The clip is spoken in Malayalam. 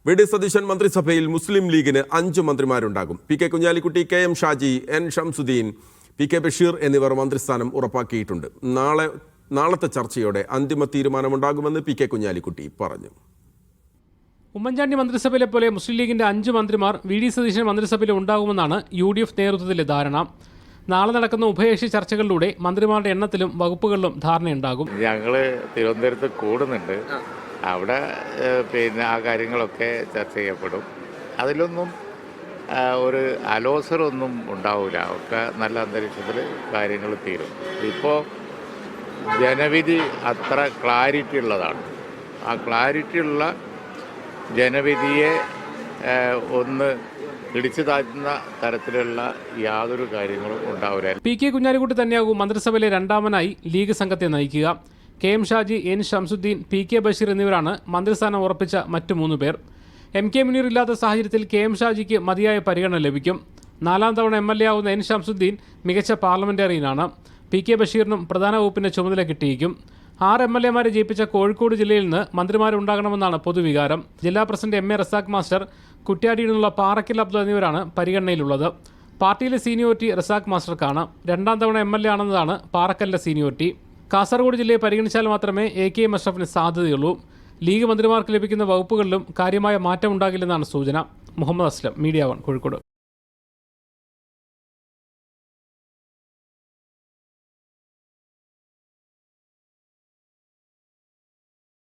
വി.ഡി. സതീശൻ മന്ത്രിസഭയിൽ മുസ്ലിം ലീഗിന് 5 മന്ത്രിമാരുണ്ടാകും. പി.കെ. കുഞ്ഞാലിക്കുട്ടി, കെ.എം. ഷാജി, എൻ. ഷംസുദ്ദീൻ, പി.കെ. ബഷീർ എന്നിവർ മന്ത്രിസ്ഥാനം ഉറപ്പാക്കിയിട്ടുണ്ട്. നാളത്തെ ചർച്ചയോടെ അന്തിമ തീരുമാനമുണ്ടാകുമെന്ന് പി.കെ. കുഞ്ഞാലിക്കുട്ടി പറഞ്ഞു. ഉമ്മൻചാണ്ടി മന്ത്രിസഭയിലെ പോലെ മുസ്ലിം ലീഗിന്റെ 5 മന്ത്രിമാർ വി.ഡി. സതീശൻ മന്ത്രിസഭയിൽ ഉണ്ടാകുമെന്നാണ് യു.ഡി.എഫ് നേതൃത്വത്തിലെ ധാരണ. നാളെ നടക്കുന്ന ഉഭയകക്ഷി ചർച്ചകളിലൂടെ മന്ത്രിമാരുടെ എണ്ണത്തിലും വകുപ്പുകളിലും ധാരണയുണ്ടാകും. ഞങ്ങൾ തിരുവനന്തപുരത്ത് കൂടുന്നുണ്ട്. അവിടെ ആ കാര്യങ്ങളൊക്കെ ചർച്ച ചെയ്യപ്പെടും. അതിലൊന്നും ഒരു അലോസരമൊന്നും ഉണ്ടാവില്ല. ഒക്കെ നല്ല അന്തരീക്ഷത്തിൽ കാര്യങ്ങൾ തീരും. ഇപ്പോൾ ജനവിധി അത്ര ക്ലാരിറ്റി ഉള്ളതാണ്. ആ ക്ലാരിറ്റി ഉള്ള ജനവിധിയെ ഒന്ന് ഇടിച്ചു താഴ്ത്തുന്ന തരത്തിലുള്ള യാതൊരു കാര്യങ്ങളും ഉണ്ടാവില്ല. പി.കെ. കുഞ്ഞാലിക്കുട്ടി തന്നെയാകും മന്ത്രിസഭയിലെ രണ്ടാമനായി ലീഗ് സംഘത്തെ നയിക്കുക. K M. Shaji, N. Shamsuddin, P K. Basheer എന്നിവരാണ് മന്ത്രിസ്ഥാനം ഉറപ്പിച്ച മറ്റു 3 പേർ. എം.കെ. മുനീർ ഇല്ലാത്ത സാഹചര്യത്തിൽ കെ.എം. ഷാജിക്ക് മതിയായ പരിഗണന ലഭിക്കും. 4ാം തവണ എം.എൽ.എ ആവുന്ന എൻ. ഷംസുദ്ദീൻ മികച്ച പാർലമെന്റേറിയനാണ്. പി.കെ. ബഷീറിനും പ്രധാന വകുപ്പിന്റെ ചുമതല കിട്ടിയിരിക്കും. 6 എം.എൽ.എമാരെ ജയിപ്പിച്ച കോഴിക്കോട് ജില്ലയിൽ നിന്ന് മന്ത്രിമാരുണ്ടാകണമെന്നാണ് പൊതുവികാരം. ജില്ലാ പ്രസിഡന്റ് എം.എ. റസാഖ് മാസ്റ്റർ, കുറ്റ്യാടിയിൽ നിന്നുള്ള പാറക്കൽ അബ്ദുൾ എന്നിവരാണ് പരിഗണനയിലുള്ളത്. പാർട്ടിയിലെ സീനിയോറിറ്റി റസാഖ് മാസ്റ്റർക്കാണ്. 2ാം തവണ എം.എൽ.എ ആണെന്നതാണ് പാറക്കലിന്റെ സീനിയോറിറ്റി. കാസർഗോഡ് ജില്ലയെ പരിഗണിച്ചാൽ മാത്രമേ എ.കെ.എം. അഷ്റഫിന് സാധ്യതയുള്ളൂ. ലീഗ് മന്ത്രിമാർക്ക് ലഭിക്കുന്ന വകുപ്പുകളിലും കാര്യമായ മാറ്റമുണ്ടാകില്ലെന്നാണ് സൂചന. മുഹമ്മദ് അസ്ലം, മീഡിയ 1, കോഴിക്കോട്.